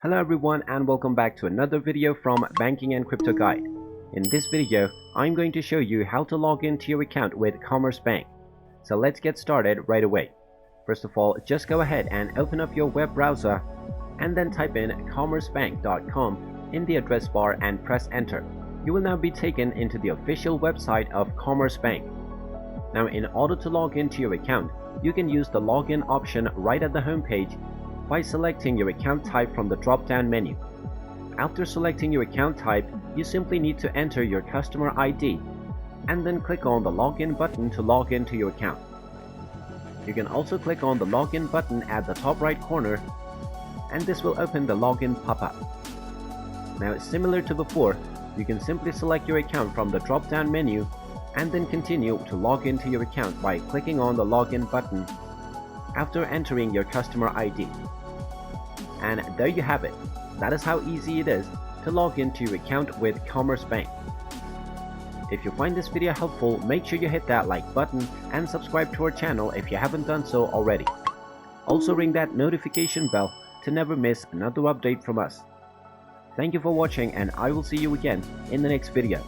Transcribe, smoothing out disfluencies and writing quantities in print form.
Hello everyone and welcome back to another video from Banking and Crypto Guide. In this video, I'm going to show you how to log into your account with Commerce Bank. So let's get started right away. First of all, just go ahead and open up your web browser and then type in commercebank.com in the address bar and press enter. You will now be taken into the official website of Commerce Bank. Now in order to log into your account, you can use the login option right at the home page by selecting your account type from the drop-down menu. After selecting your account type, you simply need to enter your customer ID and then click on the login button to log into your account. You can also click on the login button at the top right corner and this will open the login pop-up. Now similar to before, you can simply select your account from the drop-down menu and then continue to log into your account by clicking on the login button after entering your customer ID. And there you have it. That is how easy it is to log into your account with Commerce Bank. If you find this video helpful, make sure you hit that like button and subscribe to our channel if you haven't done so already. Also ring that notification bell to never miss another update from us. Thank you for watching and I will see you again in the next video.